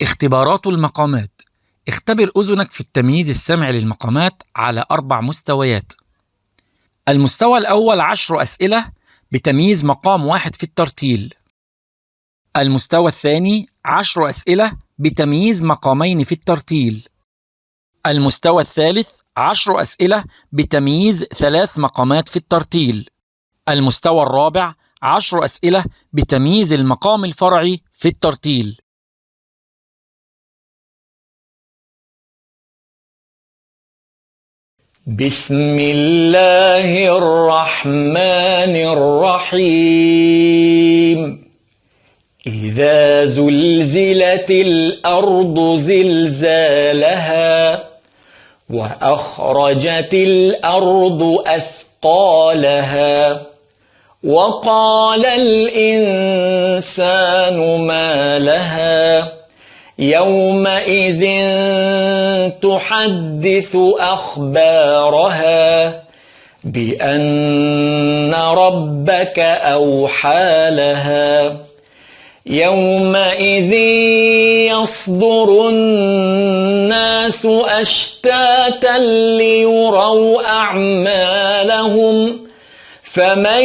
اختبارات المقامات. اختبر أذنك في التمييز السمعي للمقامات على 4 مستويات. المستوى الأول 10 أسئلة بتمييز مقام واحد في الترتيل. المستوى الثاني 10 أسئلة بتمييز مقامين في الترتيل. المستوى الثالث 10 أسئلة بتمييز 3 مقامات في الترتيل. المستوى الرابع 10 أسئلة بتمييز المقام الفرعي في الترتيل. بسم الله الرحمن الرحيم. إذا زلزلت الأرض زلزالها وأخرجت الأرض أثقالها وقال الإنسان ما لها يومئذ تحدث أخبارها بأن ربك أوحى لها يومئذ يصدر الناس أشتاتا ليروا أعمالهم فمن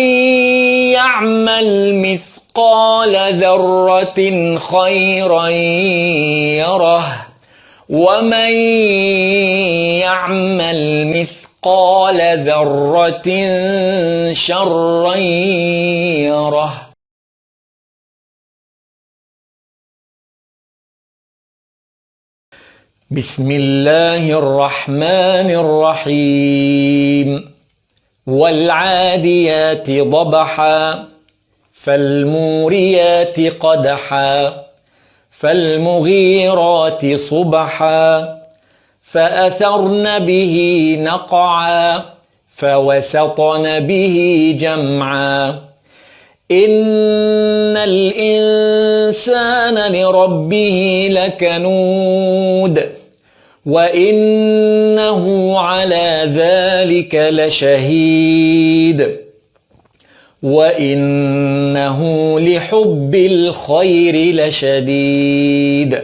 يعمل مثقال ذرة خيرا يره ومن يعمل مثقال ذرة شرا يره. بسم الله الرحمن الرحيم. والعاديات ضبحا فالموريات قدحا فالمغيرات صبحا فأثرن به نقعا فوسطن به جمعا إن الإنسان لربه لكنود وإنه على ذلك لشهيد وإنه لحب الخير لشديد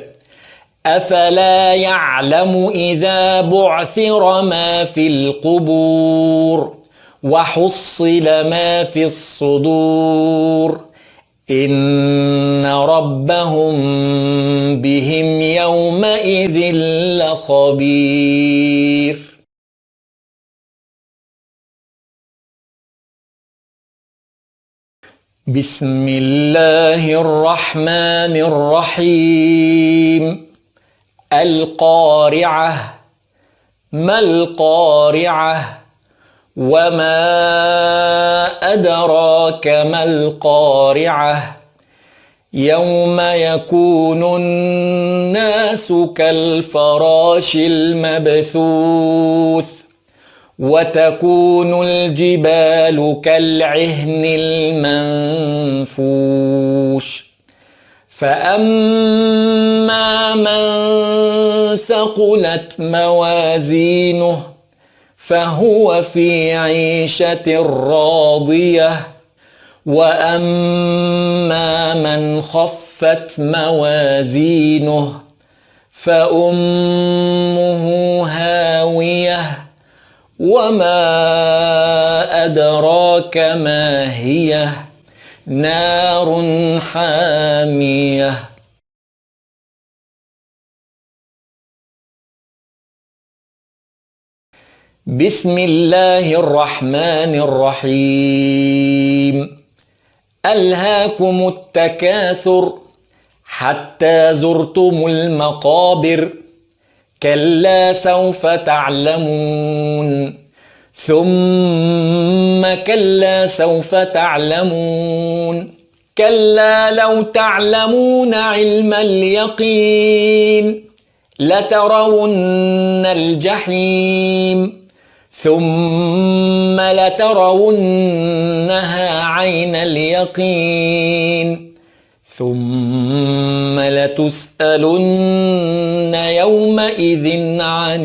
أفلا يعلم إذا بعثر ما في القبور وحصل ما في الصدور إن ربهم بهم يومئذ لخبير. بسم الله الرحمن الرحيم. القارعة. ما القارعة وما أدراك ما القارعة يوم يكون الناس كالفراش المبثوث وتكون الجبال كالعهن المنفوش فأما من ثقلت موازينه فهو في عيشة راضية وأما من خفت موازينه فأمه هاوية وما أدراك ما هي نار حامية. بسم الله الرحمن الرحيم. ألهاكم التكاثر حتى زرتم المقابر كلا سوف تعلمون ثم كلا سوف تعلمون كلا لو تعلمون علم اليقين لترون الجحيم ثم لترونها عين اليقين ثم لتسألن يومئذ عن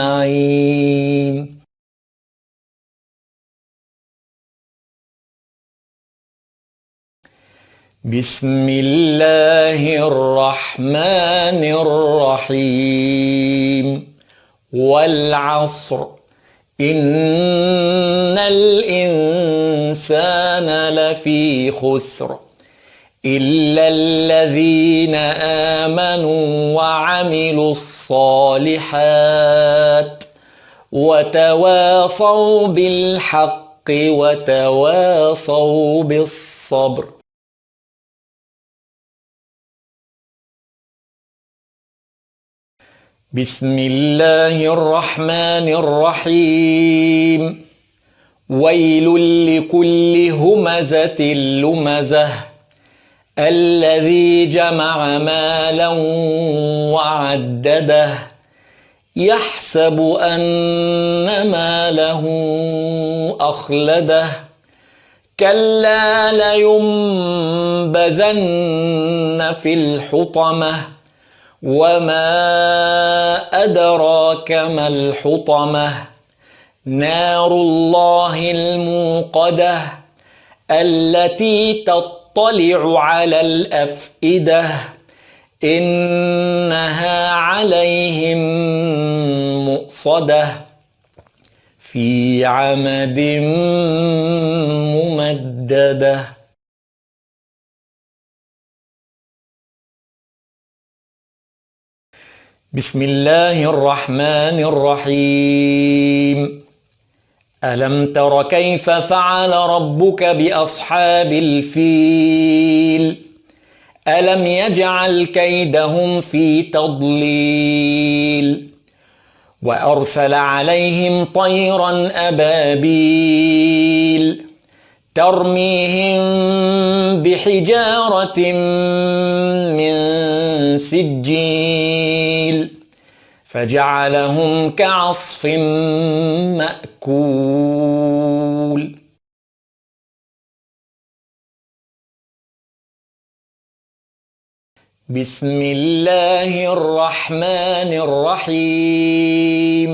النعيم. بسم الله الرحمن الرحيم والعصر إن الإنسان لفي خسر إلا الذين آمنوا وعملوا الصالحات وتواصوا بالحق وتواصوا بالصبر. بسم الله الرحمن الرحيم ويل لكل همزة لمزة الذي جمع مالا وعدده يحسب أن ماله أخلده كلا لينبذن في الحطمة وما أدراك ما الحطمة نار الله الموقدة التي تطلع على الأفئدة إنها عليهم مؤصدة في عمد ممددة. بسم الله الرحمن الرحيم ألم تر كيف فعل ربك بأصحاب الفيل ألم يجعل كيدهم في تضليل وأرسل عليهم طيرا أبابيل ترميهم بحجارة من سجيل فجعلهم كعصف مأكول. بسم الله الرحمن الرحيم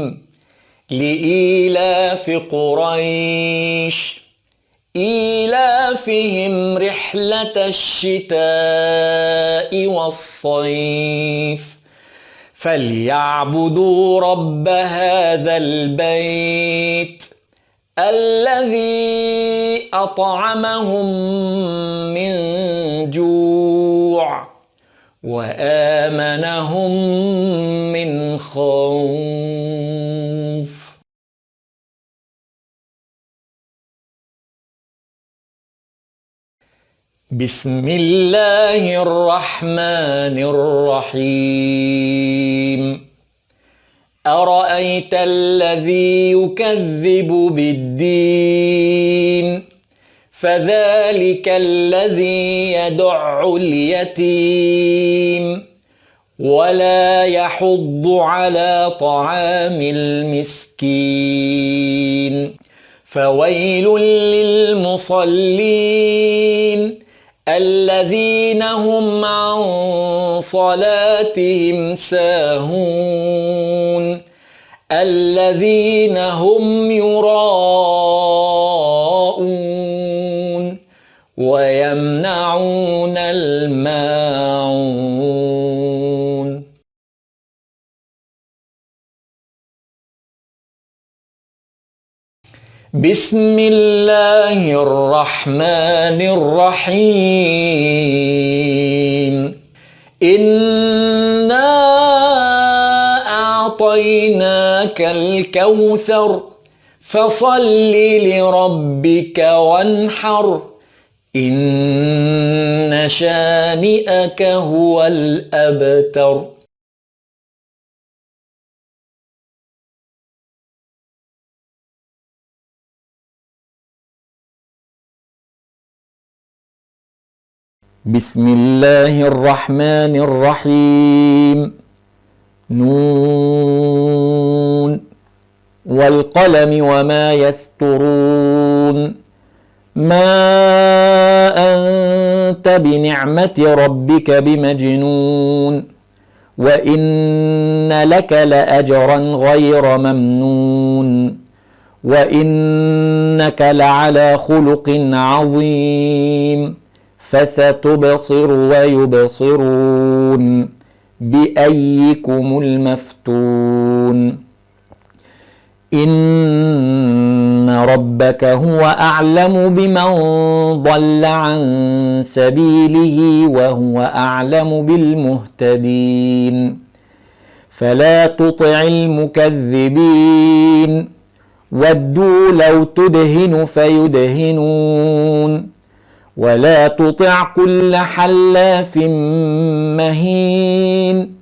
لإيلاف قريش إيلافهم رحلة الشتاء والصيف فليعبدوا رب هذا البيت الذي أطعمهم من جوع وآمنهم من خوف. بسم الله الرحمن الرحيم أرأيت الذي يكذب بالدين فذلك الذي يدع اليتيم ولا يحض على طعام المسكين فويل للمصلين الذين هم عن صلاتهم ساهون الذين هم يراءون ويمنعون الماعون. بسم الله الرحمن الرحيم إنا أعطيناك الكوثر فصل لربك وانحر إن شانئك هو الأبتر. بسم الله الرحمن الرحيم نون والقلم وما يسطرون ما أنت بنعمة ربك بمجنون وإن لك لأجرا غير ممنون وإنك لعلى خلق عظيم فستبصر ويبصرون بأيكم المفتون إن ربك هو أعلم بمن ضل عن سبيله وهو أعلم بالمهتدين فلا تطع المكذبين ودوا لو تدهن فيدهنون ولا تطع كل حلاف مهين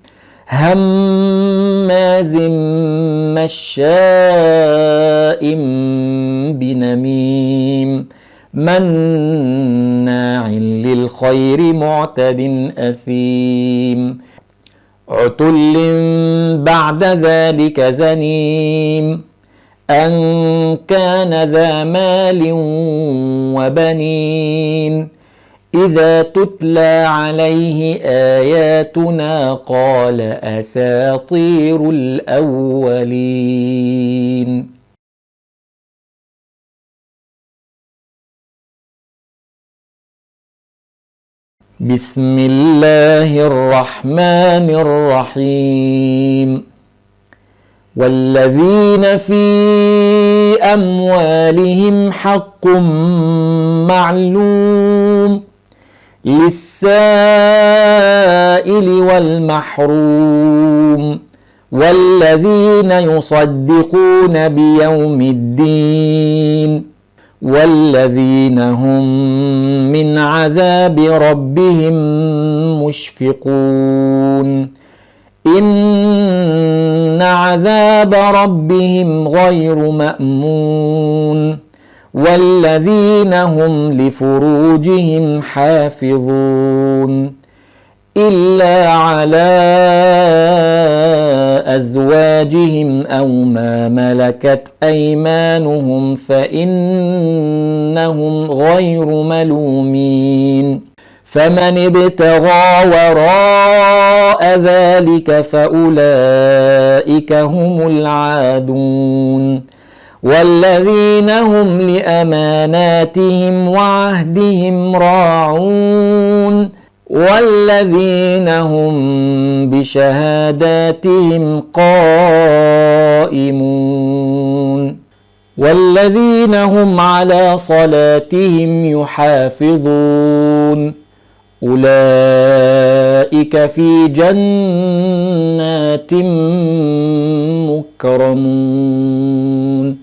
هماز مشاء بنميم مناع للخير معتد أثيم عتل بعد ذلك زنيم أن كان ذا مال وبنين إذا تتلى عليه آياتنا قال أساطير الأولين. بسم الله الرحمن الرحيم والذين في أموالهم حق معلوم للسائل والمحروم والذين يصدقون بيوم الدين والذين هم من عذاب ربهم مشفقون إن عذاب ربهم غير مأمون والذين هم لفروجهم حافظون إلا على أزواجهم أو ما ملكت أيمانهم فإنهم غير ملومين فمن ابتغى وراء ذلك فأولئك هم العادون والذين هم لأماناتهم وعهدهم راعون والذين هم بشهاداتهم قائمون والذين هم على صلاتهم يحافظون أولئك في جنات مكرمون.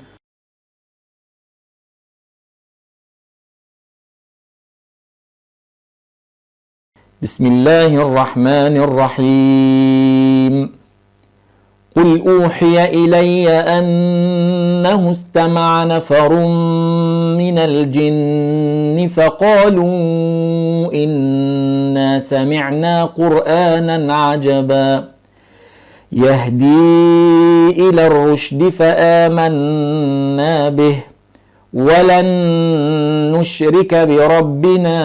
بسم الله الرحمن الرحيم قل أوحي إلي أنه استمع نفر من الجن فقالوا إنا سمعنا قرآنا عجبا يهدي إلى الرشد فآمنا به ولن نشرك بربنا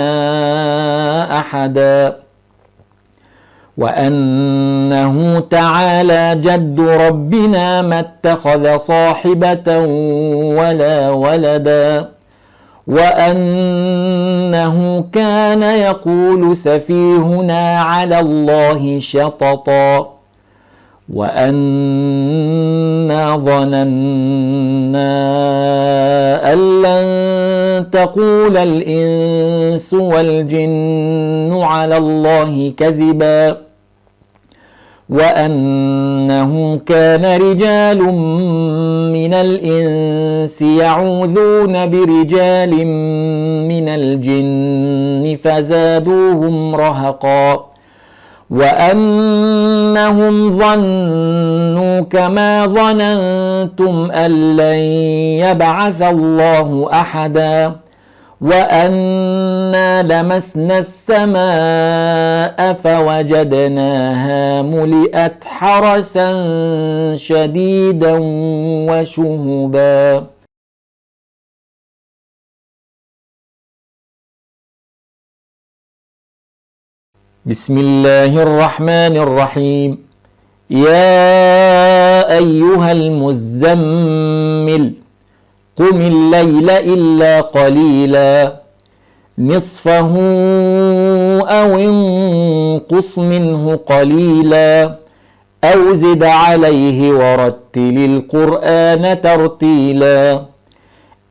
أحدا وأنه تعالى جد ربنا ما اتخذ صاحبة ولا ولدا وأنه كان يقول سفيهنا على الله شططا وأنا ظننا أن لن تقول الإنس والجن على الله كذبا وأنه كان رجال من الإنس يعوذون برجال من الجن فزادوهم رهقا وأنهم ظنوا كما ظننتم أن لن يبعث الله أحدا وأنا لمسنا السماء فوجدناها ملئت حرسا شديدا وشهبا. بسم الله الرحمن الرحيم يا أيها المزمل قم الليل إلا قليلا نصفه أو انقص منه قليلا أو زد عليه ورتل القرآن ترتيلا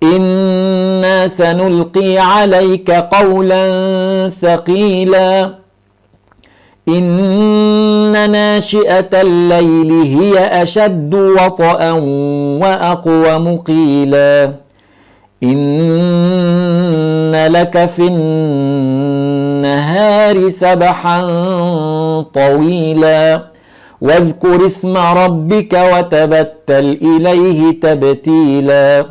إنا سنلقي عليك قولا ثقيلا إن ناشئة الليل هي أشد وطئا وأقوم قيلا إن لك في النهار سبحا طويلا واذكر اسم ربك وتبتل إليه تبتيلا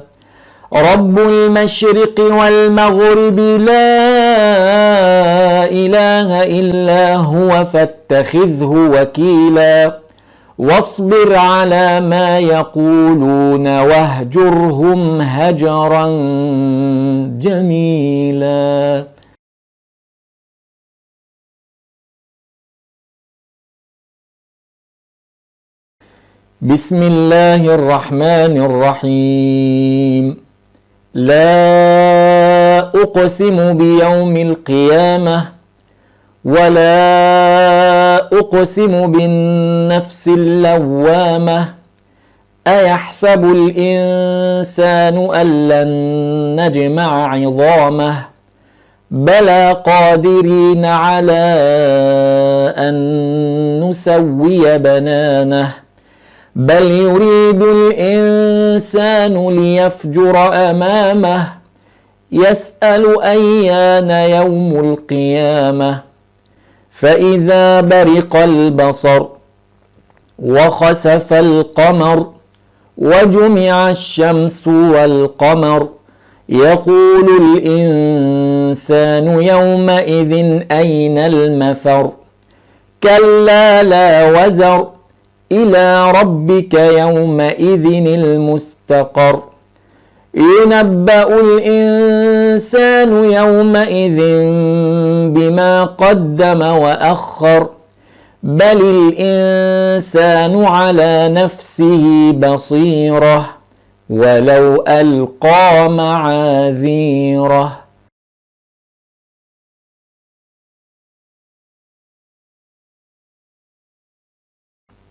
رب المشرق والمغرب لا إله إلا هو فاتخذه وكيلا واصبر على ما يقولون واهجرهم هجرا جميلا. بسم الله الرحمن الرحيم. لا أقسم بيوم القيامة ولا أقسم بالنفس اللوامة أيحسب الإنسان أن لن نجمع عظامه بلى قادرين على أن نسوي بنانه بل يريد الإنسان ليفجر أمامه يسأل أيان يوم القيامة فإذا برق البصر وخسف القمر وجمع الشمس والقمر يقول الإنسان يومئذ أين المفر كلا لا وزر إلى ربك يومئذ المستقر ينبأ الإنسان يومئذ بما قدم وأخر بل الإنسان على نفسه بصيرة ولو ألقى معاذيره.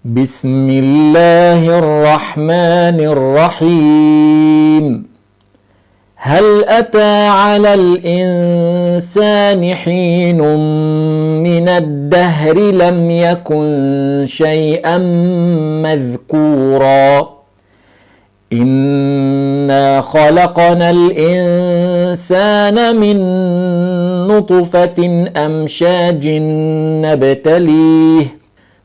بسم الله الرحمن الرحيم. هل أتى على الإنسان حين من الدهر لم يكن شيئا مذكورا إنا خلقنا الإنسان من نطفة أمشاج نبتليه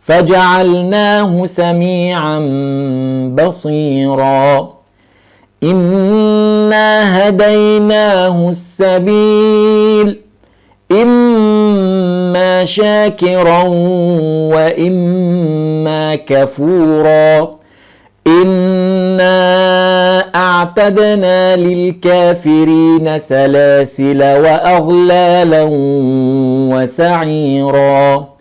فجعلناه سميعا بصيرا إنا هديناه السبيل إما شاكرا وإما كفورا إنا أعتدنا للكافرين سلاسل وأغلالا وسعيرا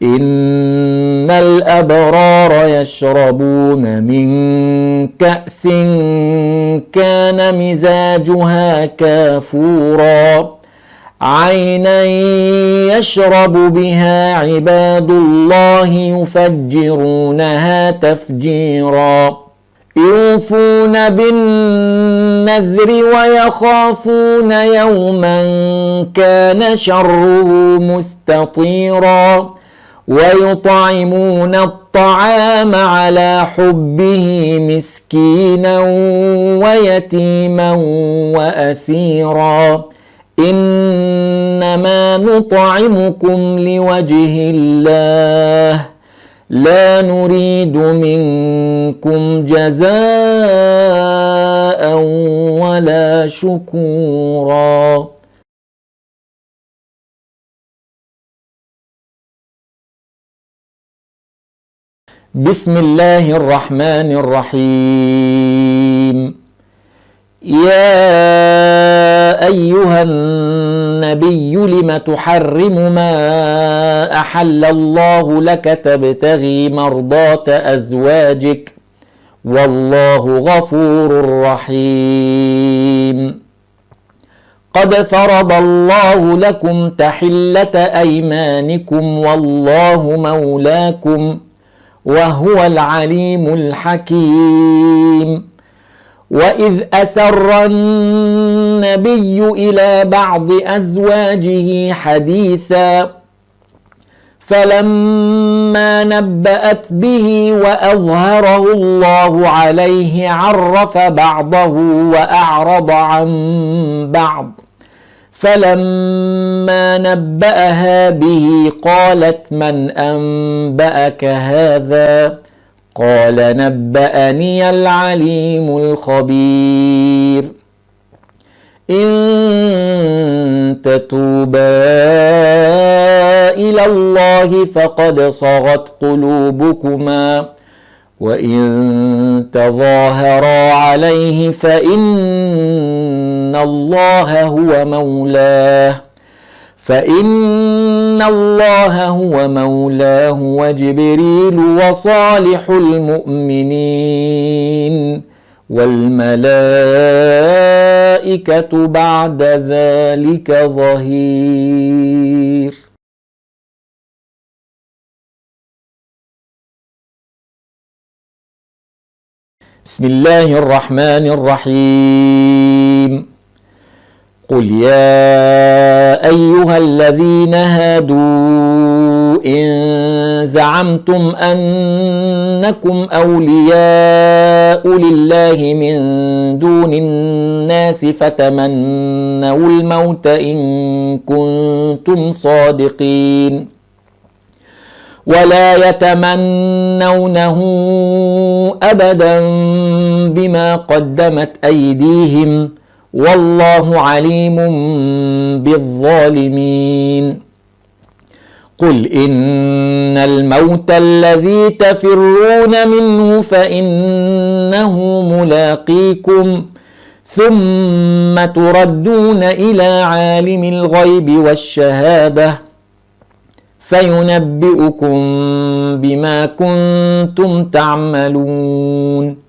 إن الأبرار يشربون من كأس كان مزاجها كافورا عينا يشرب بها عباد الله يفجرونها تفجيرا يوفون بالنذر ويخافون يوما كان شره مستطيرا ويطعمون الطعام على حبه مسكينا ويتيما وأسيرا إنما نطعمكم لوجه الله لا نريد منكم جزاء ولا شكورا. بسم الله الرحمن الرحيم. يا أيها النبي لم تحرم ما أحل الله لك تبتغي مرضات أزواجك والله غفور رحيم. قد فرض الله لكم تحلة أيمانكم والله مولاكم وهو العليم الحكيم. وإذ أسر النبي إلى بعض أزواجه حديثا فلما نبأت به وأظهره الله عليه عرف بعضه وأعرض عن بعض، فلما نبأها به قالت من أنبأك هذا؟ قال نبأني العليم الخبير. إن تتوبا إلى الله فقد صغت قلوبكما وإن تظاهرا عليه فإن الله هو مولاه وجبريل وصالح المؤمنين والملائكة بعد ذلك ظهير. بسم الله الرحمن الرحيم. قل يا أيها الذين هادوا إن زعمتم أنكم أولياء لله من دون الناس فتمنوا الموت إن كنتم صادقين ولا يتمنونه أبدا بما قدمت أيديهم والله عليم بالظالمين. قل إن الموت الذي تفرون منه فإنه ملاقيكم ثم تردون إلى عالم الغيب والشهادة فينبئكم بما كنتم تعملون.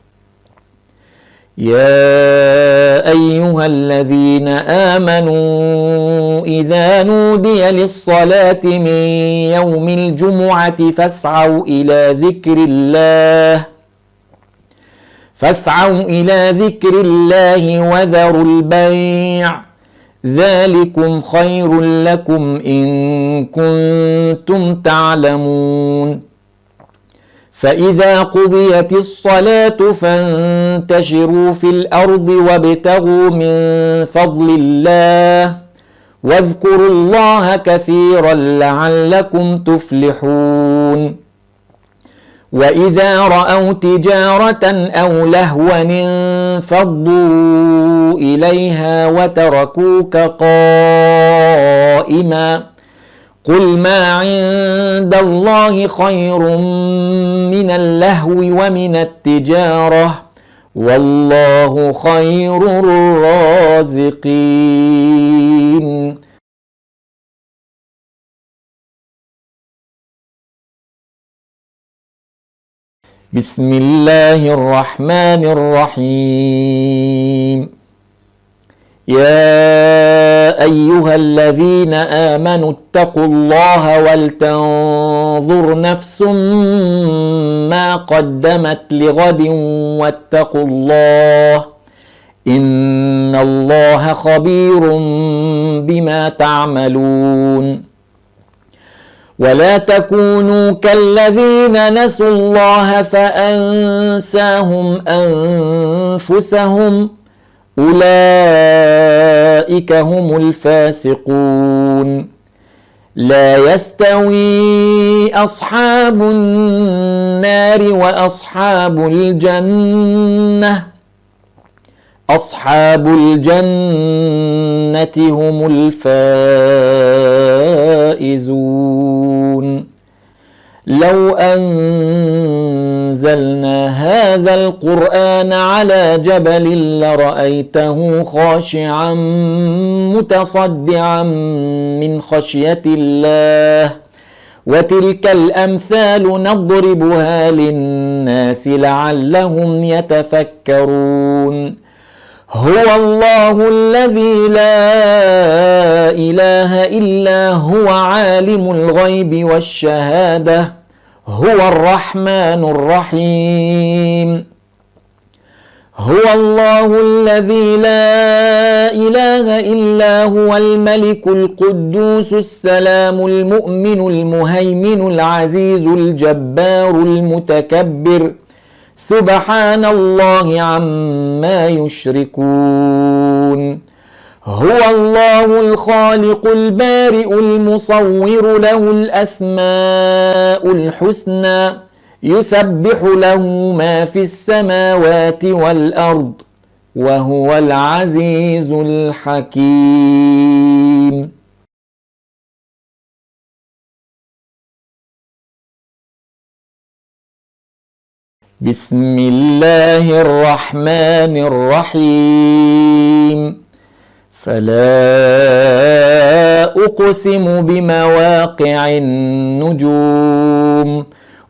يا أيها الذين آمنوا إذا نودي للصلاة من يوم الجمعة فاسعوا إلى ذكر الله وذروا البيع ذلكم خير لكم إن كنتم تعلمون. فإذا قضيت الصلاة فانتشروا في الأرض وابتغوا من فضل الله واذكروا الله كثيرا لعلكم تفلحون. وإذا رأوا تجارة أو لهوا انفضوا إليها وتركوك قائما قل ما عند الله خير من اللهو ومن التجارة والله خير الرازقين. بسم الله الرحمن الرحيم. يا أيها الذين آمنوا اتقوا الله ولتنظر نفس ما قدمت لغد واتقوا الله إن الله خبير بما تعملون. ولا تكونوا كالذين نسوا الله فأنساهم أنفسهم أولئك هم الفاسقون. لا يستوي أصحاب النار وأصحاب الجنة أصحاب الجنة هم الفائزون. لو أنزلنا هذا القرآن على جبل لرأيته خاشعا متصدعا من خشية الله وتلك الأمثال نضربها للناس لعلهم يتفكرون. هو الله الذي لا إله إلا هو عالم الغيب والشهادة هو الرحمن الرحيم. هو الله الذي لا إله إلا هو الملك القدوس السلام المؤمن المهيمن العزيز الجبار المتكبر سبحان الله عما يشركون. هو الله الخالق البارئ المصور له الأسماء الحسنى يسبح له ما في السماوات والأرض وهو العزيز الحكيم. بسم الله الرحمن الرحيم. فلا أقسم بمواقع النجوم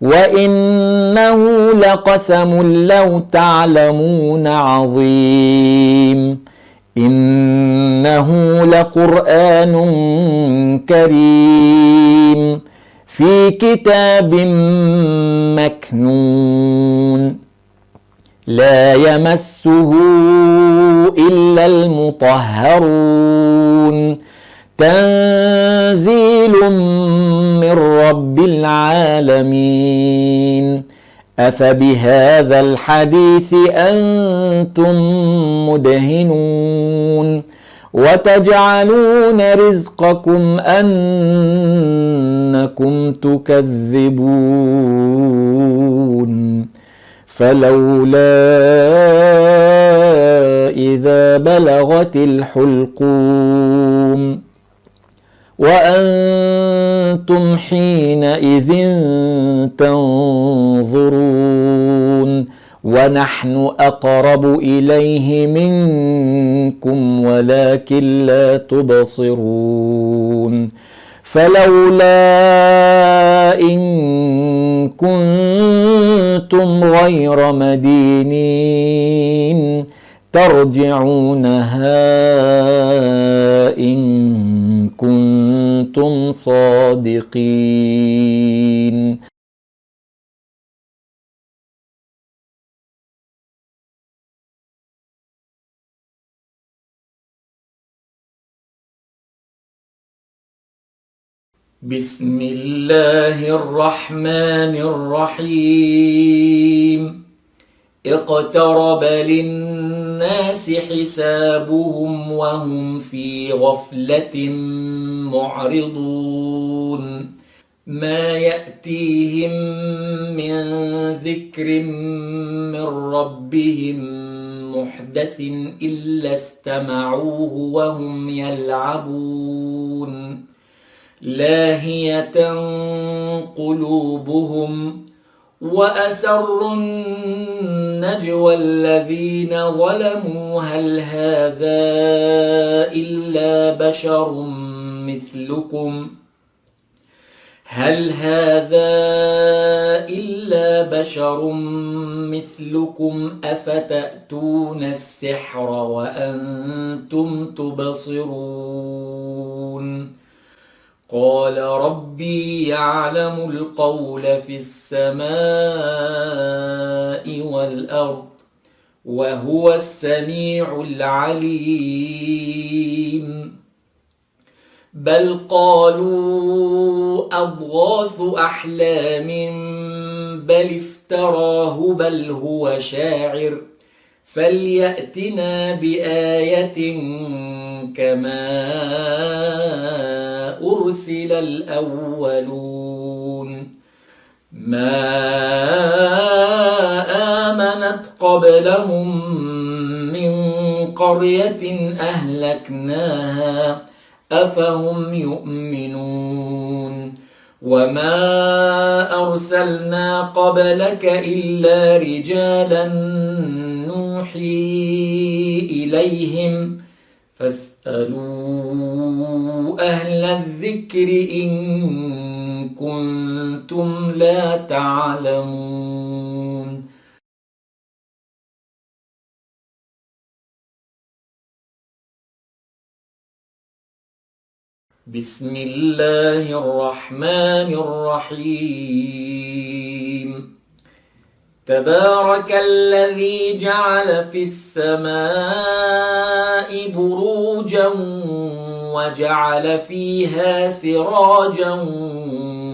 وإنه لقسم لو تعلمون عظيم. إنه لقرآن كريم في كتاب مكنون لا يمسه إلا المطهرون تنزيل من رب العالمين. أفبهذا الحديث أنتم مدهنون وتجعلون رزقكم أنكم تكذبون. فلولا إذا بلغت الحلقوم وأنتم حينئذ تنظرون ونحن أقرب إليه منكم ولكن لا تبصرون. فلولا إن كنتم غير مدينين ترجعونها إن كنتم صادقين. بسم الله الرحمن الرحيم. اقترب للناس حسابهم وهم في غفلة معرضون. ما يأتيهم من ذكر من ربهم محدث إلا استمعوه وهم يلعبون لاهية قلوبهم وأسروا النجوى الذين ظلموا هل هذا إلا بشر مثلكم أفتأتون السحر وأنتم تبصرون. قال ربي يعلم القول في السماء والأرض وهو السميع العليم. بل قالوا أضغاث أحلام بل افتراه بل هو شاعر فليأتنا بآية كما أرسل الأولون. ما آمنت قبلهم من قرية أهلكناها أفهم يؤمنون. وما أرسلنا قبلك إلا رجالا نوحي إليهم فاسألوا أهل الذكر إن كنتم لا تعلمون. بسم الله الرحمن الرحيم تبارك الذي جعل في السماء بروجا وجعل فيها سراجا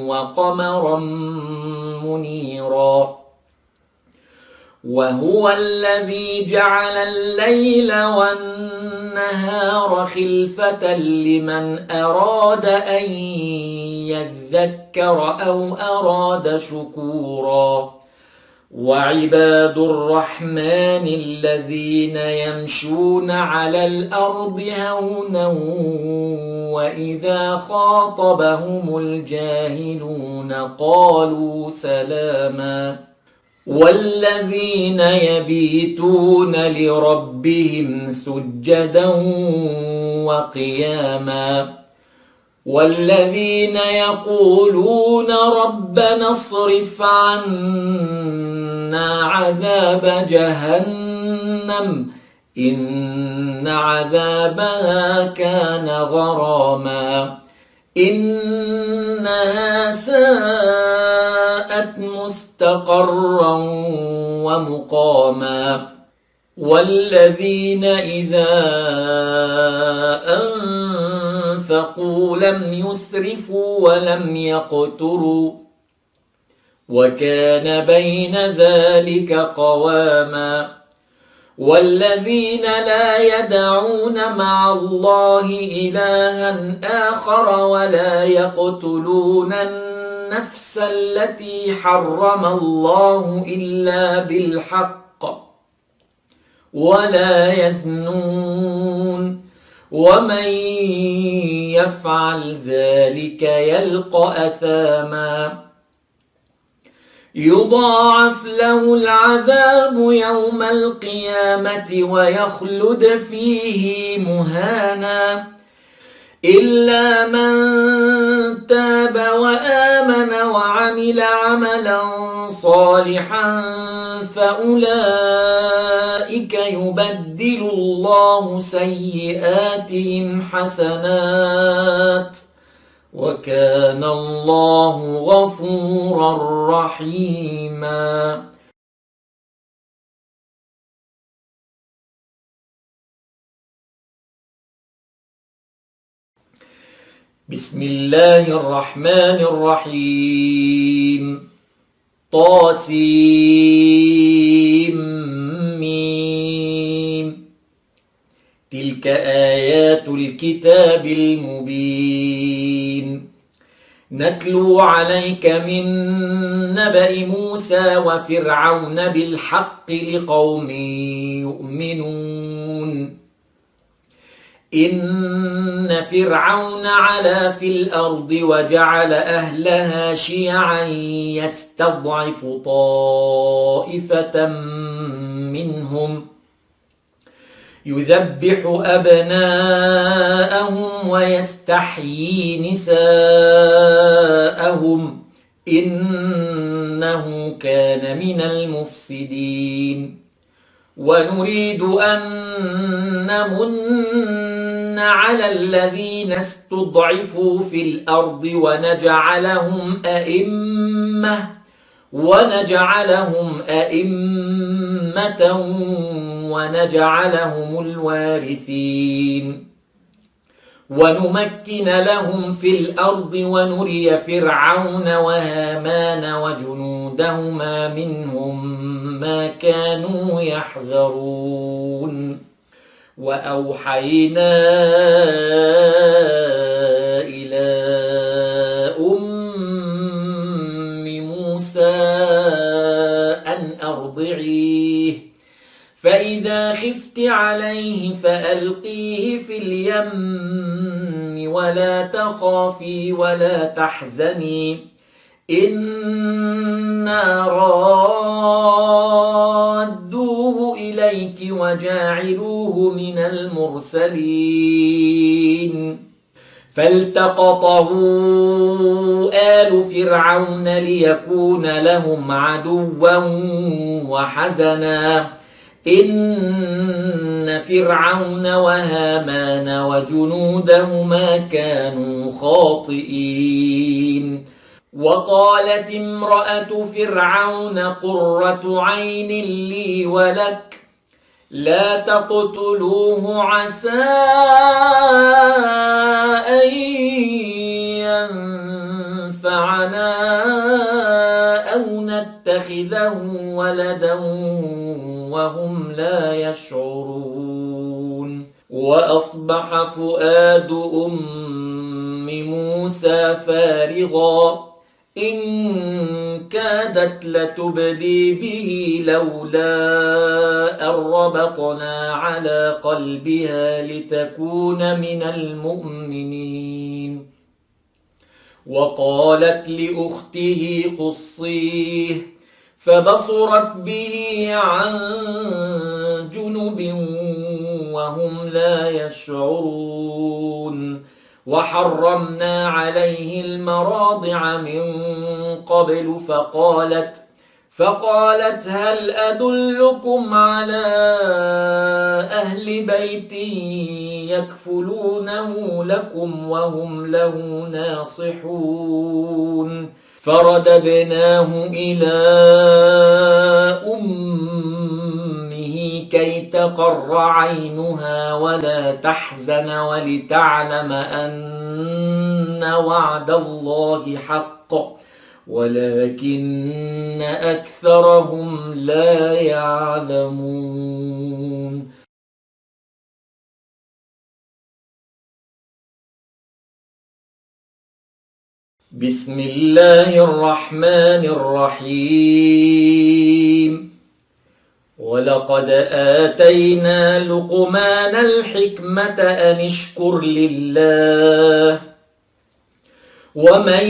وقمرا منيرا وهو الذي جعل الليل والنهار خلفة لمن أراد أن يذكر أو أراد شكورا وعباد الرحمن الذين يمشون على الأرض هونا وإذا خاطبهم الجاهلون قالوا سلاما والذين يبيتون لربهم سجدا وقياما والذين يقولون ربنا اصرف عنا عذاب جهنم إن عذابها كان غراما إنها ساءت مستقرا ومقاما والذين إذا أنفقوا لم يسرفوا ولم يقتروا وكان بين ذلك قواما والذين لا يدعون مع الله إلها آخر ولا يقتلون النفس التي حرم الله إلا بالحق ولا يزنون ومن يفعل ذلك يلقى أثاما يضاعف له العذاب يوم القيامة ويخلد فيه مهانا إلا من تاب وآمن وعمل عملا صالحا فأولئك يبدل الله سيئاتهم حسنات وكان الله غفورا رحيما. بسم الله الرحمن الرحيم طاسيم تلك آيات الكتاب المبين نتلو عليك من نبأ موسى وفرعون بالحق لقوم يؤمنون إن فرعون علا في الأرض وجعل أهلها شيعا يستضعف طائفة منهم يذبح أبناءهم ويستحيي نساءهم إنه كان من المفسدين ونريد أن نمن على الذين استضعفوا في الأرض ونجعلهم أئمة ونجعلهم الوارثين ونمكن لهم في الأرض ونري فرعون وهامان وجنودهما منهم ما كانوا يحذرون وأوحينا إلى أم موسى أن أرضعيه فإذا خفت عليه فألقيه في اليم ولا تخافي ولا تحزني إنا رادوه إليك وجاعلوه من المرسلين فالتقطه آل فرعون ليكون لهم عدوا وحزنا إن فرعون وهامان وجنودهما كانوا خاطئين وقالت امرأة فرعون قرة عين لي ولك لا تقتلوه عسى أن ينفعنا أو نتخذه ولدا وهم لا يشعرون وأصبح فؤاد أم موسى فارغا إن كادت لتبدي به لولا أن ربطنا على قلبها لتكون من المؤمنين وقالت لأخته قصيه فبصرت به عن جنب وهم لا يشعرون وحرمنا عليه المراضع من قبل فقالت هل أدلكم على أهل بيت يكفلونه لكم وهم له ناصحون فرددناه إلى أمه كي تقر عينها ولا تحزن ولتعلم أن وعد الله حق ولكن أكثرهم لا يعلمون بسم الله الرحمن الرحيم ولقد آتينا لقمان الحكمة أن اشكر لله ومن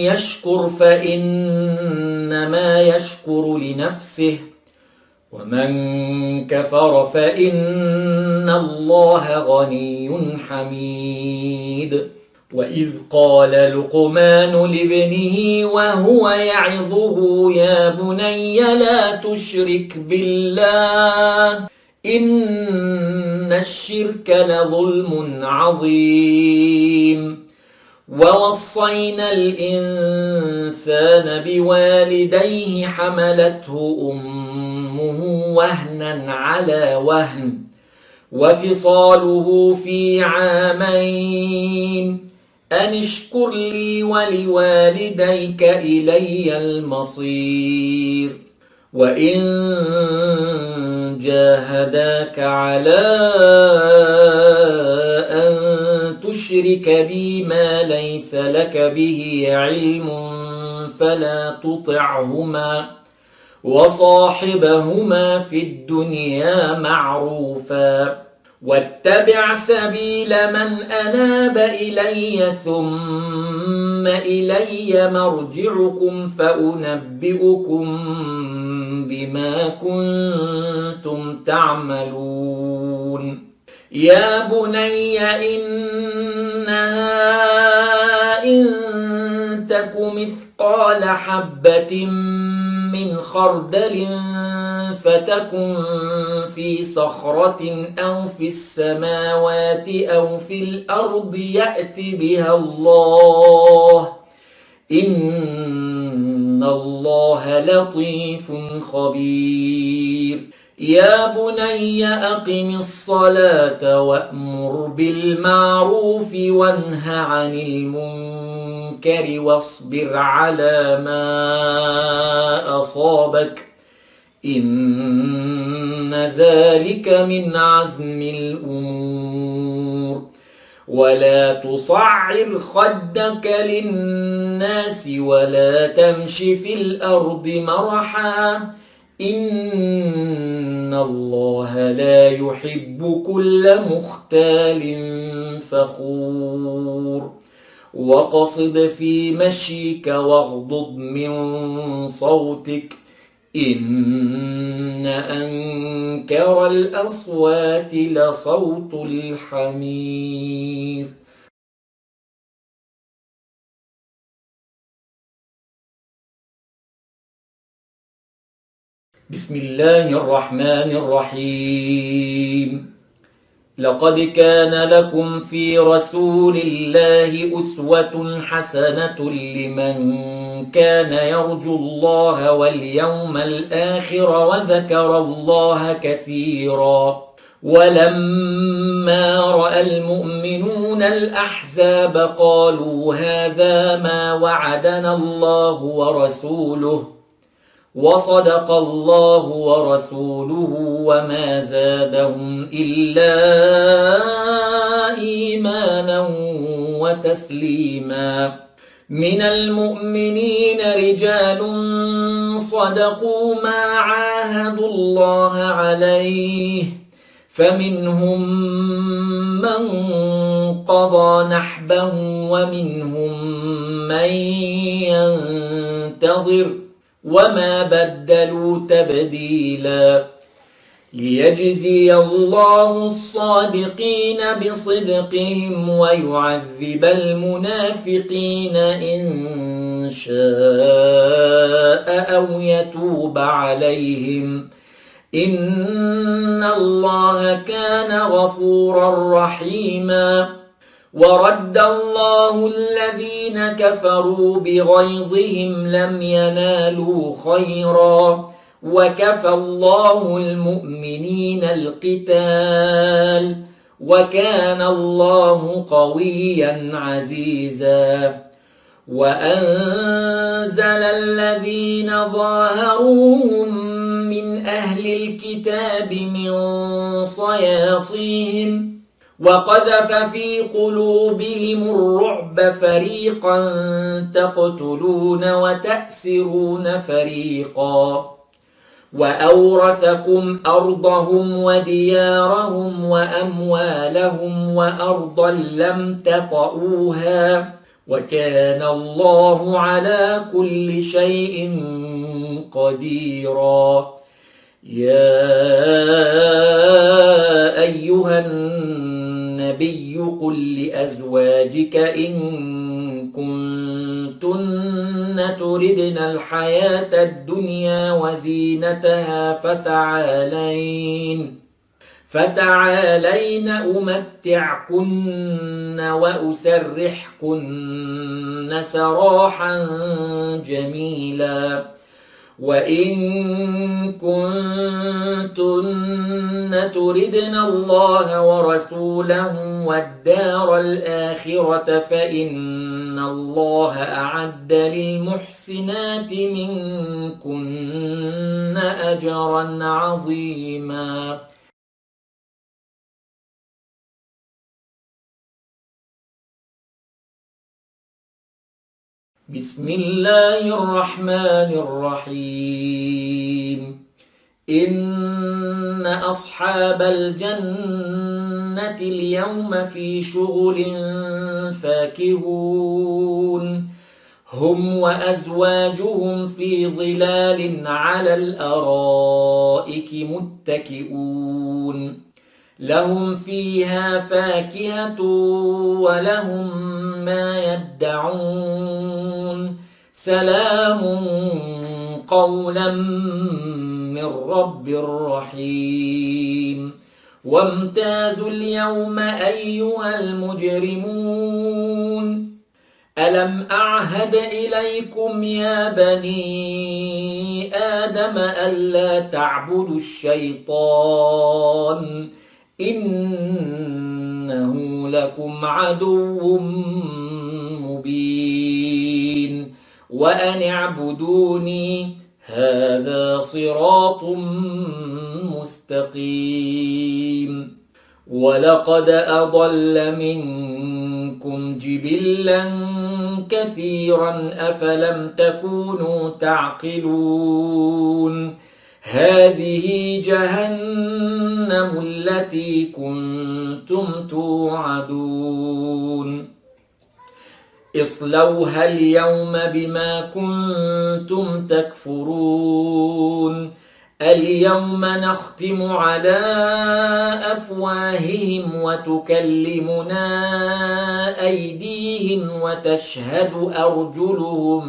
يشكر فإنما يشكر لنفسه ومن كفر فإن الله غني حميد وإذ قال لقمان لابنه وهو يعظه يا بني لا تشرك بالله إن الشرك لظلم عظيم ووصينا الإنسان بوالديه حملته أمه وهنا على وهن وفصاله في عامين أن اشكر لي ولوالديك إلي المصير وإن جاهداك على أن تشرك بي ما ليس لك به علم فلا تطعهما وصاحبهما في الدنيا معروفا واتبع سبيل من أناب إلي ثم إلي مرجعكم فأنبئكم بما كنتم تعملون يا بني إنها إن تك مثقال حبة من خردل فتكن في صخرة أو في السماوات أو في الأرض يأت بها الله إن الله لطيف خبير يا بني أقم الصلاة وأمر بالمعروف وانه عن المنكر واصبر على ما أصابك إن ذلك من عزم الأمور ولا تصعر خدك للناس ولا تمش في الأرض مرحا إن الله لا يحب كل مختال فخور وقصد في مشيك واغضض من صوتك إن أنكر الأصوات لصوت الحمير بسم الله الرحمن الرحيم. لقد كان لكم في رسول الله أسوة حسنة لمن كان يرجو الله واليوم الآخر وذكر الله كثيرا. ولما رأى المؤمنون الأحزاب قالوا هذا ما وعدنا الله ورسوله وصدق الله ورسوله وما زادهم إلا إيمانا وتسليما. من المؤمنين رجال صدقوا ما عاهدوا الله عليه فمنهم من قضى نحبه ومنهم من ينتظر وما بدلوا تبديلا. ليجزي الله الصادقين بصدقهم ويعذب المنافقين إن شاء أو يتوب عليهم إن الله كان غفورا رحيما. ورد الله الذين كفروا بغيظهم لم ينالوا خيرا وكفى الله المؤمنين القتال وكان الله قويا عزيزا. وأنزل الذين ظاهروهم من أهل الكتاب من صياصيهم وقذف في قلوبهم الرعب فريقا تقتلون وتأسرون فريقا. وأورثكم أرضهم وديارهم وأموالهم وأرضا لم تطئوها وكان الله على كل شيء قديرا. يا أيها النبي قل لأزواجك إن كنتن تردن الحياة الدنيا وزينتها فتعالين أمتعكن وأسرحكن سراحا جميلا. وإن كنتن تردن الله ورسوله والدار الآخرة فإن الله أعد للمحسنات منكن أجرا عظيما. بسم الله الرحمن الرحيم. إن أصحاب الجنة اليوم في شغل فاكهون هم وأزواجهم في ظلال على الأرائك متكئون لهم فيها فاكهة ولهم ما يدعون سلام قولا من رب رحيم. وامتازوا اليوم أيها المجرمون ألم أعهد إليكم يا بني آدم ألا تعبدوا الشيطان إنه لكم عدو مبين وأن اعبدوني هذا صراط مستقيم. ولقد أضل منكم جبلا كثيرا أفلم تكونوا تعقلون هذه جهنم التي كنتم توعدون اصلوها اليوم بما كنتم تكفرون اليوم نختم على أفواههم وتكلمنا أيديهم وتشهد أرجلهم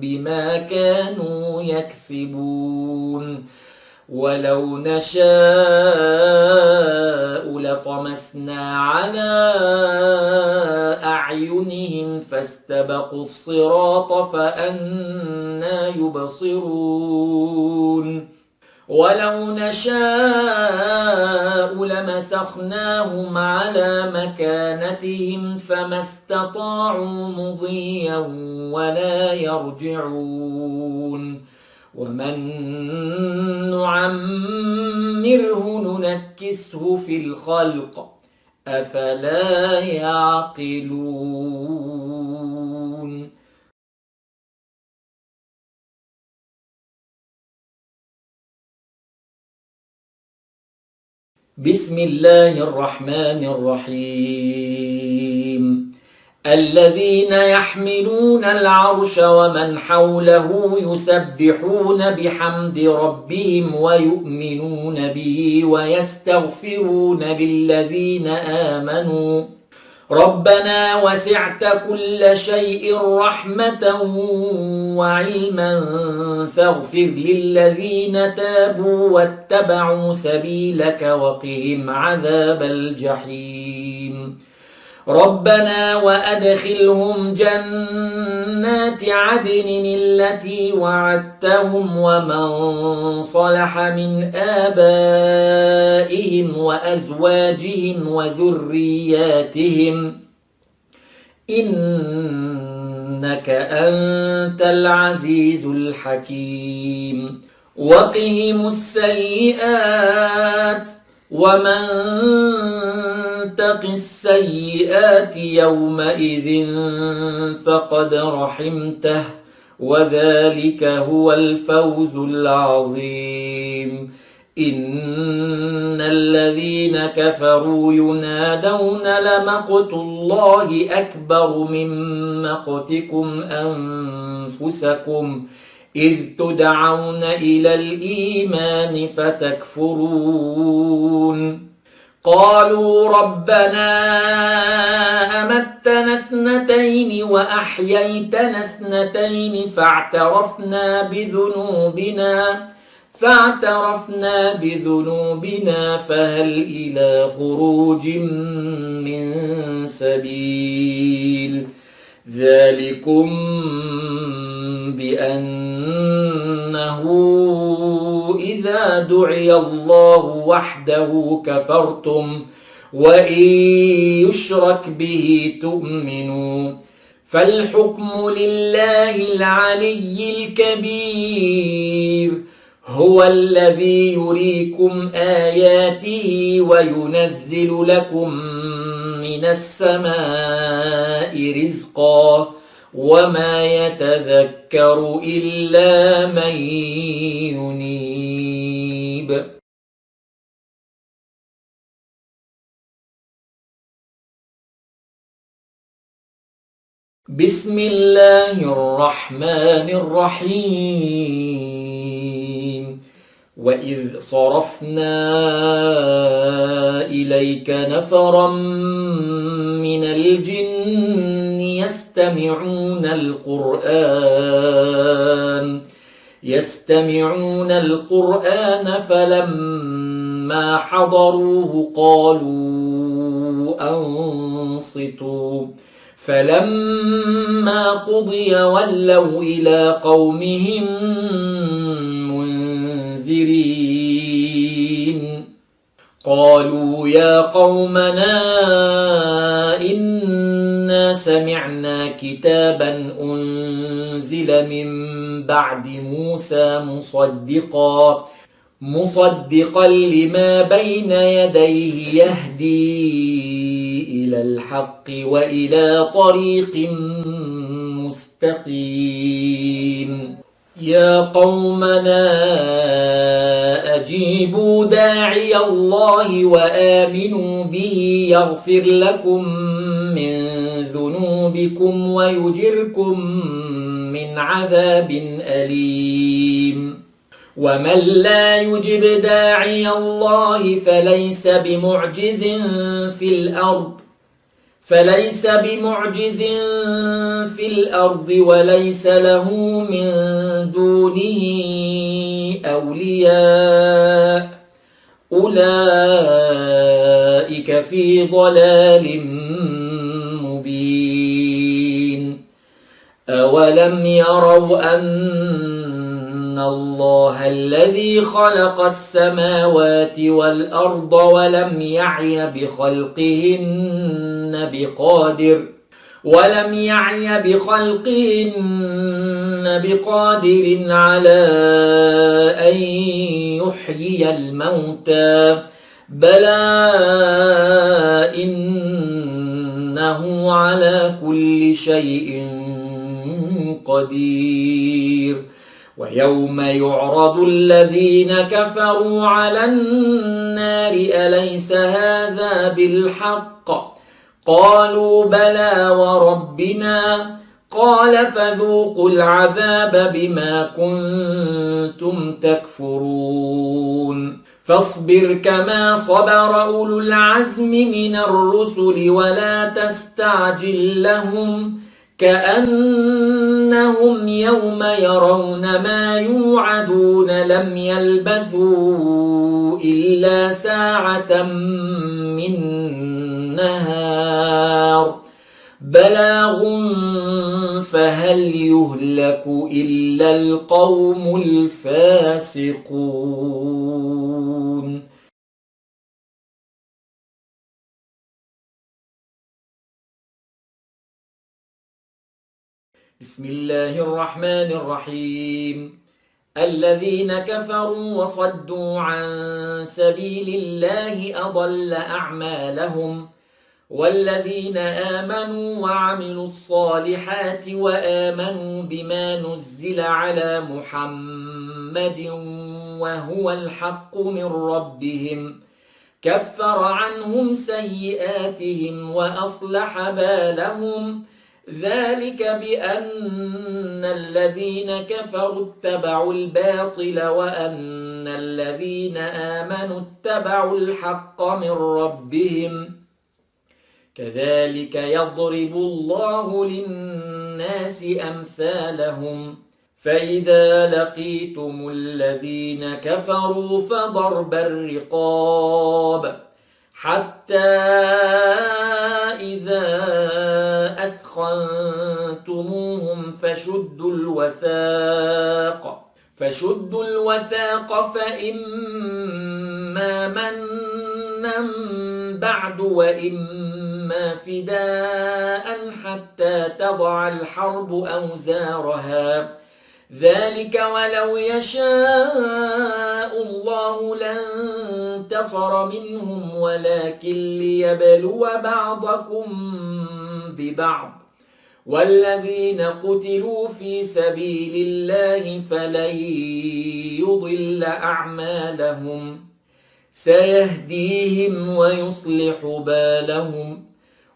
بما كانوا يكسبون ولو نشاء لطمسنا على أعينهم فاستبقوا الصراط فأنى يبصرون ولو نشاء لمسخناهم على مكانتهم فما استطاعوا مضيا ولا يرجعون ومن نعمره ننكسه في الخلق أفلا يعقلون بسم الله الرحمن الرحيم الذين يحملون العرش ومن حوله يسبحون بحمد ربهم ويؤمنون به ويستغفرون للذين آمنوا ربنا وسعت كل شيء رحمة وعلما فاغفر للذين تابوا واتبعوا سبيلك وقهم عذاب الجحيم ربنا وأدخلهم جنات عدن التي وعدتهم ومن صلح من آبائهم وأزواجهم وذرياتهم إنك أنت العزيز الحكيم وقهم السيئات ومن تق السيئات يومئذ فقد رحمته وذلك هو الفوز العظيم إن الذين كفروا ينادون لمقت الله أكبر من مقتكم أنفسكم إذ تدعون إلى الإيمان فتكفرون قالوا ربنا أمتنا اثنتين وأحييتنا اثنتين فاعترفنا بذنوبنا فهل إلى خروج من سبيل ذلكم بأنه إذا دعي الله وحده كفرتم وإن يشرك به تؤمنوا فالحكم لله العلي الكبير هو الذي يريكم آياته وينزل لكم من السماء رزقا وما يتذكر إلا من ينيب بسم الله الرحمن الرحيم وإذ صرفنا إليك نفرا من الجن يستمعون القرآن فلما حضروه قالوا أنصتوا فلما قضي ولوا إلى قومهم منذرين قالوا يا قومنا إنا سمعنا كتابا أنزل من بعد موسى مصدقا لما بين يديه يهدي إلى الحق وإلى طريق مستقيم يا قومنا أجيبوا داعي الله وآمنوا به يغفر لكم من ذنوبكم ويجركم من عذاب أليم ومن لا يجب داعي الله فليس بمعجز في الأرض فليس بمعجز في الأرض وليس له من دونه أولياء أولئك في ضلال مبين أولم يروا أن الله الذي خلق السماوات والأرض ولم يعي بخلقهن بقادر على أن يحيي الموتى بلى إنه على كل شيء قدير ويوم يعرض الذين كفروا على النار أليس هذا بالحق قالوا بلى وربنا قال فذوقوا العذاب بما كنتم تكفرون فاصبر كما صبر أولو العزم من الرسل ولا تستعجل لهم كأنهم يوم يرون ما يوعدون لم يلبثوا إلا ساعة من نهار بلاغ فهل يهلك إلا القوم الفاسقون. بسم الله الرحمن الرحيم. الذين كفروا وصدوا عن سبيل الله أضل أعمالهم والذين آمنوا وعملوا الصالحات وآمنوا بما نزل على محمد وهو الحق من ربهم كفر عنهم سيئاتهم وأصلح بالهم ذلك بأن الذين كفروا اتبعوا الباطل وأن الذين آمنوا اتبعوا الحق من ربهم كذلك يضرب الله للناس أمثالهم فإذا لقيتم الذين كفروا فضرب الرقاب حتى إذا أثخنتموهم فشدوا الوثاق فإما منا بعد وإما فداء حتى تضع الحرب أوزارها ذلك ولو يشاء الله لانتصر منهم ولكن ليبلو بعضكم ببعض والذين قتلوا في سبيل الله فلن يضل أعمالهم سيهديهم ويصلح بالهم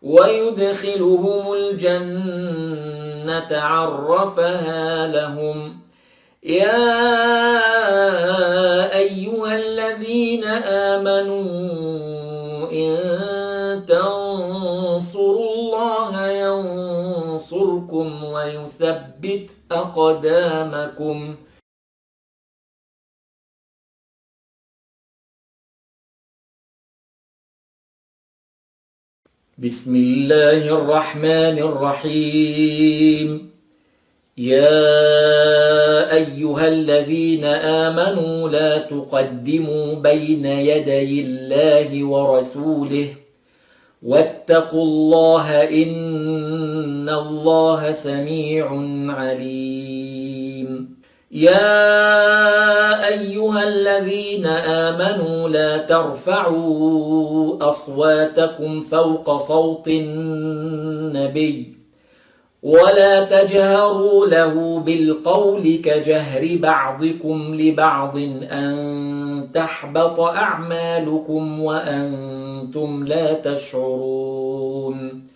ويدخلهم الجنة عرفها لهم يا أيها الذين آمنوا إن تنصروا الله ينصركم ويثبت أقدامكم بسم الله الرحمن الرحيم يا أيها الذين آمنوا لا تقدموا بين يدي الله ورسوله واتقوا الله إن الله سميع عليم يا أيها الذين آمنوا لا ترفعوا أصواتكم فوق صوت النبي ولا تجهروا له بالقول كجهر بعضكم لبعض أن تحبط أعمالكم وأنتم لا تشعرون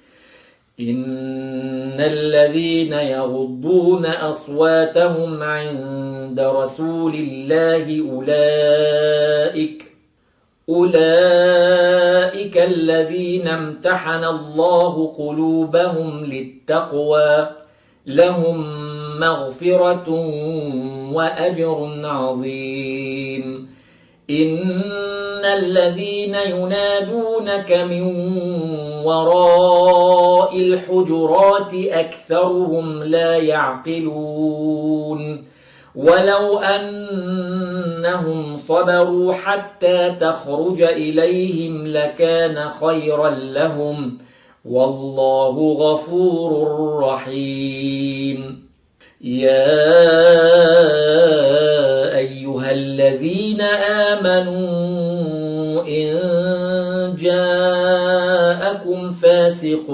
إن الذين يغضون أصواتهم عند رسول الله أولئك الذين امتحن الله قلوبهم للتقوى لهم مغفرة وأجر عظيم. إن الذين ينادونك من وراء الحجرات أكثرهم لا يعقلون. ولو أنهم صبروا حتى تخرج إليهم لكان خيرا لهم والله غفور رحيم. يا أيها الذين آمنوا إن جاءكم فاسق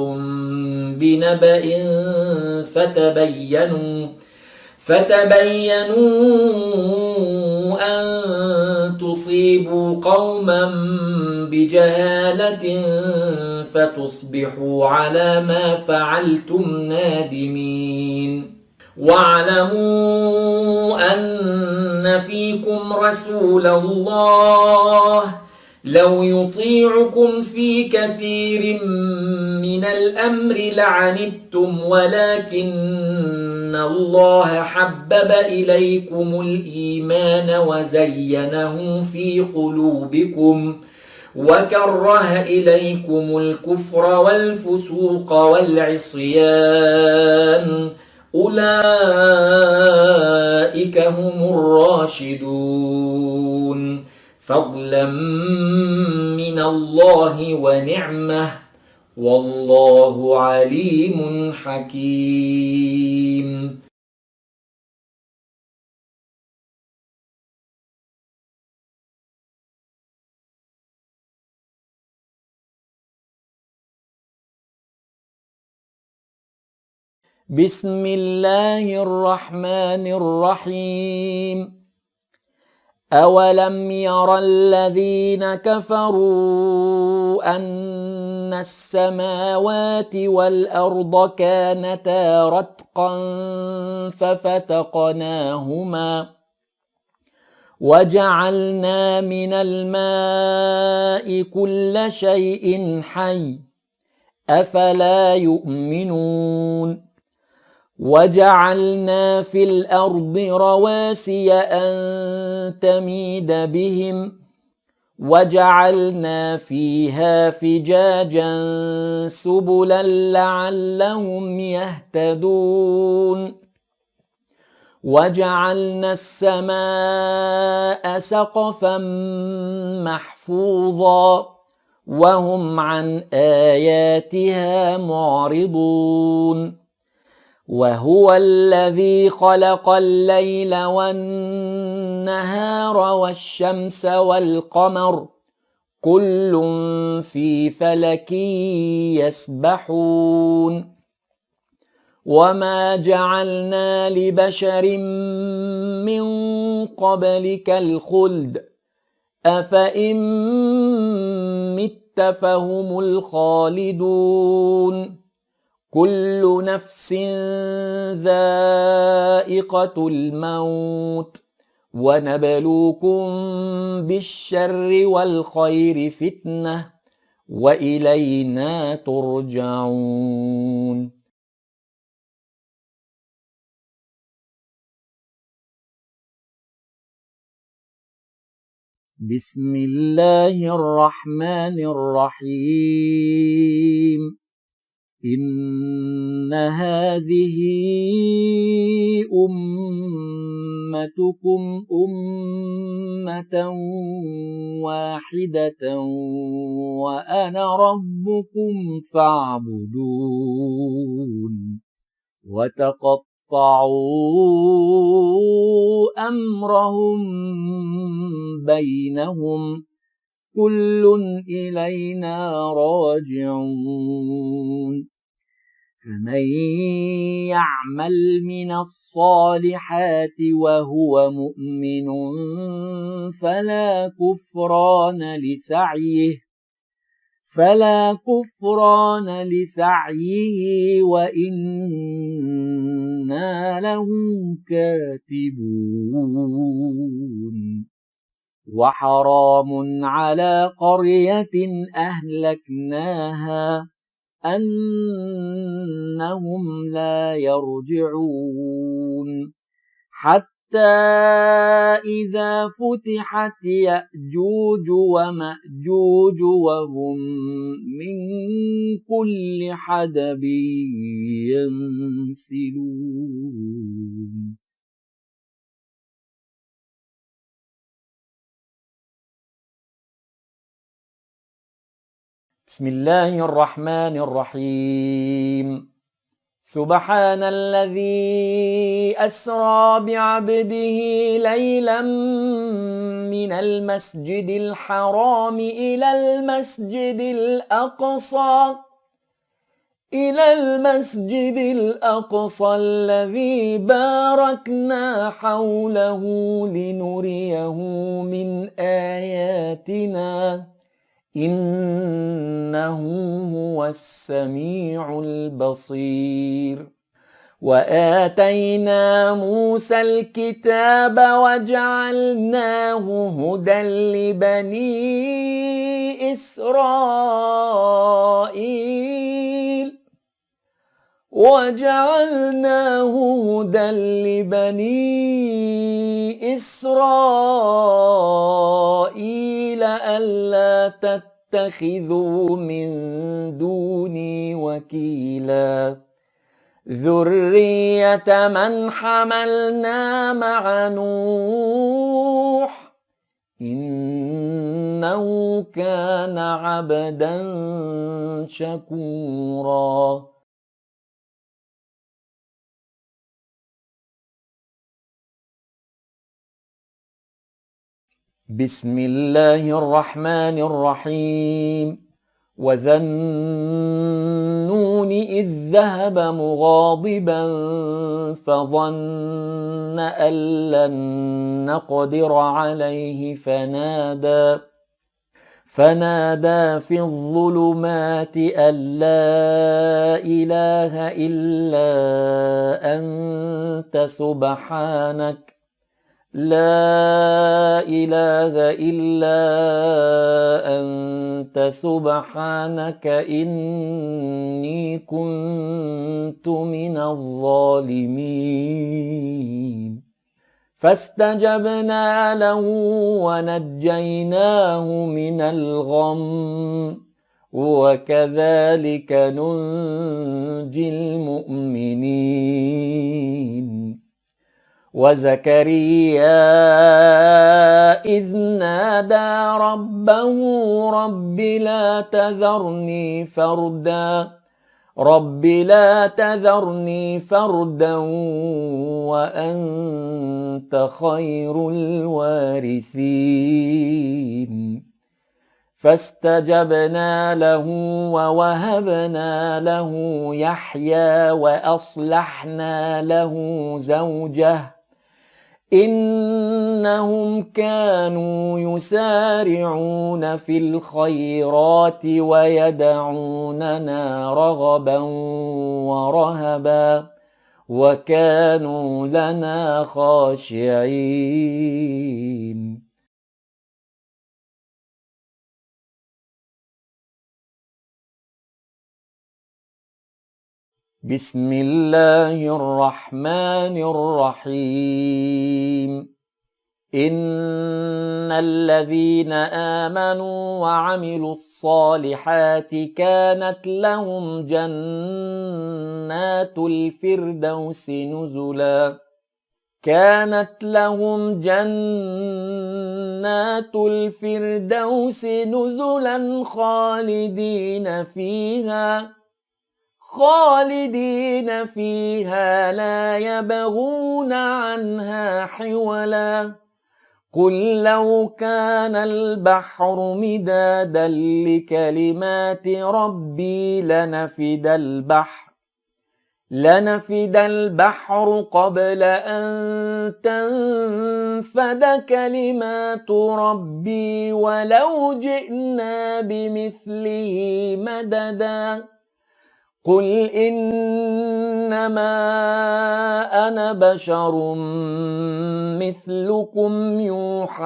بنبأ فتبينوا أن تصيبوا قوما بجهالة فتصبحوا على ما فعلتم نادمين. واعلموا أن فيكم رسول الله لو يطيعكم في كثير من الأمر لعنتم ولكن الله حبب إليكم الإيمان وزينه في قلوبكم وكره إليكم الكفر والفسوق والعصيان أولئك هم الراشدون فضلا من الله ونعمة والله عليم حكيم. بسم الله الرحمن الرحيم. أولم ير الذين كفروا أن السماوات والأرض كانتا رتقا ففتقناهما وجعلنا من الماء كل شيء حي أفلا يؤمنون. وجعلنا في الأرض رواسي أن تميد بهم وجعلنا فيها فجاجا سبلا لعلهم يهتدون. وجعلنا السماء سقفا محفوظا وهم عن آياتها معرضون. وهو الذي خلق الليل والنهار والشمس والقمر كل في فلك يسبحون. وما جعلنا لبشر من قبلك الخلد أفإن مت فهم الخالدون. كل نفس ذائقة الموت ونبلوكم بالشر والخير فتنة وإلينا ترجعون. بسم الله الرحمن الرحيم. إن هذه أمتكم أمة واحدة وأنا ربكم فاعبدون. وتقطعوا أمرهم بينهم كل إلينا راجعون. فمن يعمل من الصالحات وهو مؤمن فلا كفران لسعيه وإنا له كاتبون. وحرام على قرية أهلكناها أنهم لا يرجعون حتى إذا فتحت يأجوج ومأجوج وهم من كل حدب ينسلون. بسم الله الرحمن الرحيم. سبحان الذي أسرى بعبده ليلا من المسجد الحرام إلى المسجد الأقصى الذي باركنا حوله لنريه من آياتنا إنه هو السميع البصير. وآتينا موسى الكتاب وجعلناه هدى لبني إسرائيل ألا تتخذوا من دوني وكيلا ذرية من حملنا مع نوح إنه كان عبدا شكورا. بسم الله الرحمن الرحيم. وذا النون إذ ذهب مغاضبا فظن أن لن نقدر عليه فنادى في الظلمات أن لا إله إلا أنت سبحانك إني كنت من الظالمين. فاستجبنا له ونجيناه من الغم وكذلك ننجي المؤمنين. وزكريا إذ نادى ربه رب لا تذرني فردا وأنت خير الوارثين. فاستجبنا له ووهبنا له يحيى وأصلحنا له زوجه إنهم كانوا يسارعون في الخيرات ويدعوننا رغبا ورهبا وكانوا لنا خاشعين. بسم الله الرحمن الرحيم. إن الذين آمنوا وعملوا الصالحات كانت لهم جنات الفردوس نزلا خالدين فيها لا يبغون عنها حولا. قل لو كان البحر مدادا لكلمات ربي لنفد البحر قبل أن تنفد كلمات ربي ولو جئنا بمثله مددا. قل إنما أنا بشر مثلكم يوحى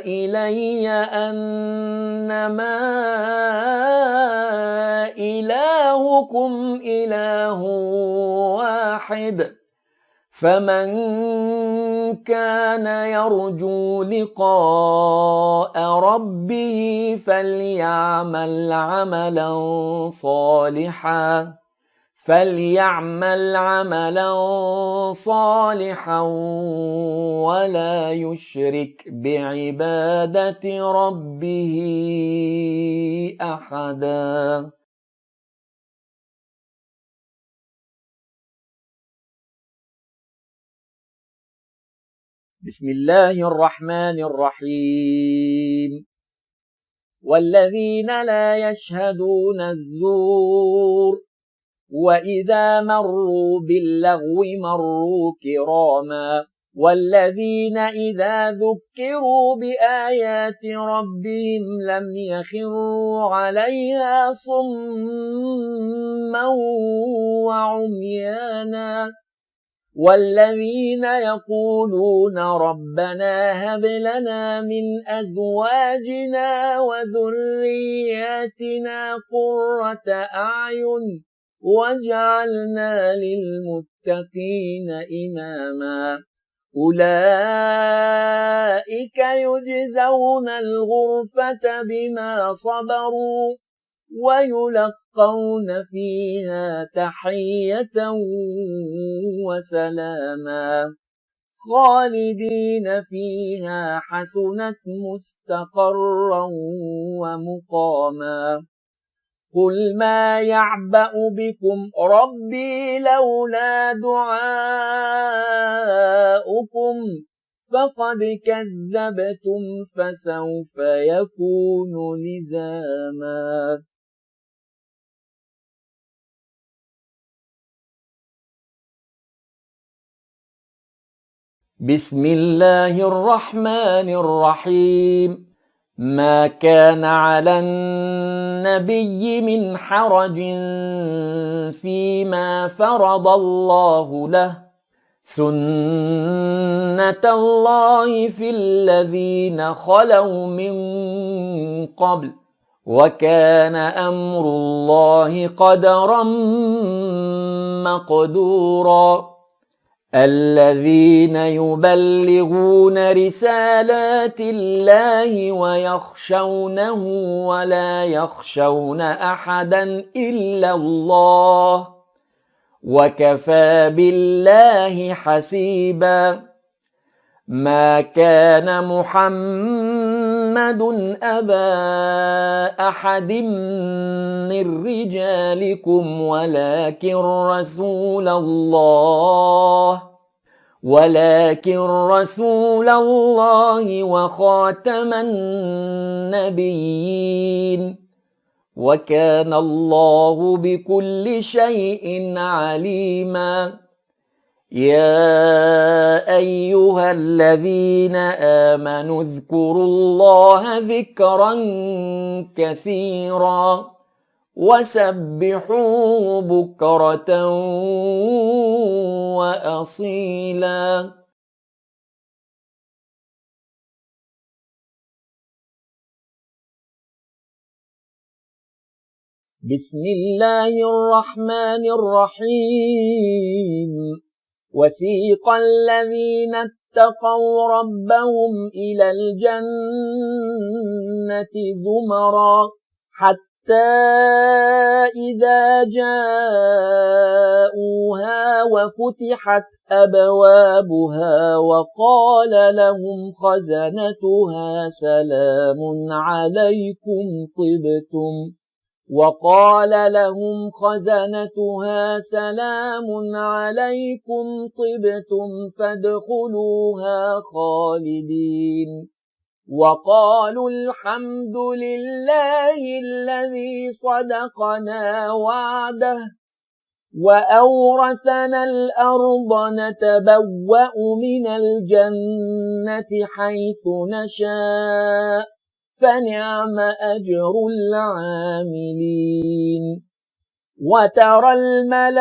إلي أنما إلهكم إله واحد فمن كان يرجو لقاء ربه فليعمل عملا صالحا ولا يشرك بعبادة ربه أحدا. بسم الله الرحمن الرحيم. والذين لا يشهدون الزور وإذا مروا باللغو مروا كراما والذين إذا ذكروا بآيات ربهم لم يخروا عليها صما وعميانا والذين يقولون ربنا هب لنا من أزواجنا وذرياتنا قرة أعين واجعلنا للمتقين إماما أولئك يجزون الغرفة بما صبروا ويلقون فيها تحية وسلاما خالدين فيها حسنت مستقرا ومقاما. قل ما يعبأ بكم ربي لولا دعاؤكم فقد كذبتم فسوف يكون لزاما. بسم الله الرحمن الرحيم. ما كان على النبي من حرج فيما فرض الله له سنة الله في الذين خلوا من قبل وكان أمر الله قدرا مقدورا. الذين يبلغون رسالات الله ويخشونه ولا يخشون أحدا إلا الله وكفى بالله حسيبا. ما كان محمد أبا أحد من رجالكم ولكن رسول الله وخاتم النبيين وكان الله بكل شيء عليما. يا أيها الذين آمنوا اذكروا الله ذكرا كثيرا وسبحوه بكرة وأصيلا. بسم الله الرحمن الرحيم. وسيق الذين اتقوا ربهم إلى الجنة زمرا حتى إذا جاءوها وفتحت أبوابها وقال لهم خزنتها سلام عليكم طبتم فادخلوها خالدين وقالوا الحمد لله الذي صدقنا وعده وأورثنا الأرض نتبوأ من الجنة حيث نشاء فنعم أجر العاملين. وترى الملائكة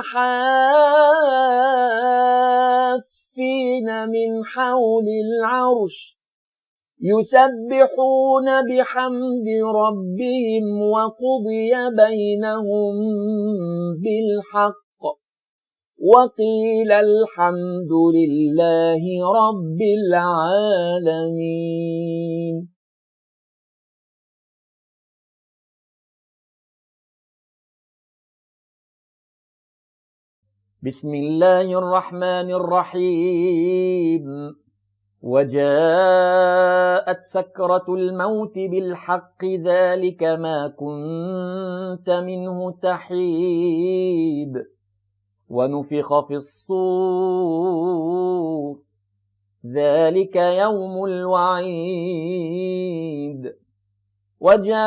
حافين من حول العرش يسبحون بحمد ربهم وقضي بينهم بالحق وقيل الحمد لله رب العالمين. بسم الله الرحمن الرحيم. وجاءت سكرة الموت بالحق ذلك ما كنت منه تحيد ونفخ في الصور ذلك يوم الوعيد. وجاءت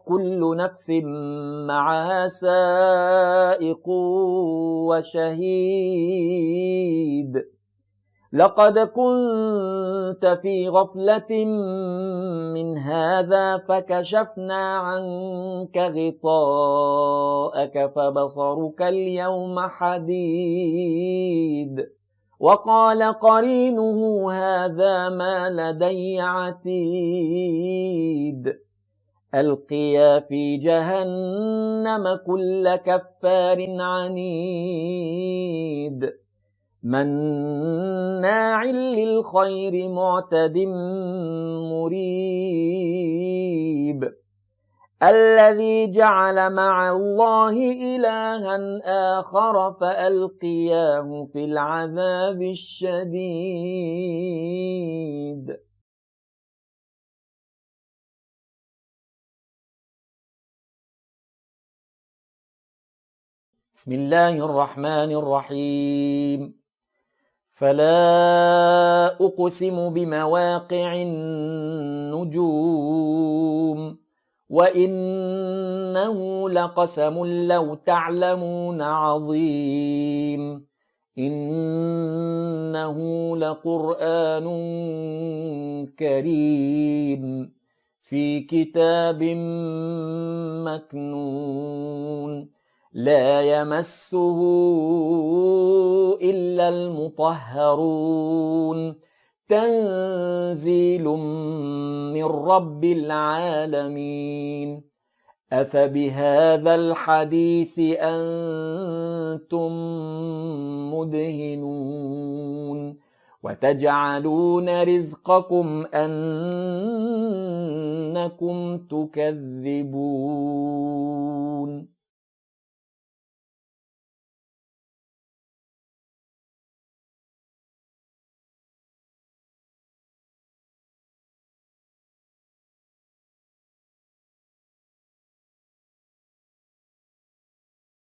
كل نفس معها سائق وشهيد لقد كنت في غفلة من هذا فكشفنا عنك غطاءك فبصرك اليوم حديد. وقال قرينه هذا ما لدي عتيد. ألقيا في جهنم كل كفار عنيد مناع للخير معتد مريب. الذي جعل مع الله إلها آخر فألقياه في العذاب الشديد. بسم الله الرحمن الرحيم. فلا أقسم بمواقع النجوم وإنه لقسم لو تعلمون عظيم. إنه لقرآن كريم في كتاب مكنون لا يمسه إلا المطهرون تنزيل من رب العالمين. أفبهذا الحديث أنتم مدهنون وتجعلون رزقكم أنكم تكذبون.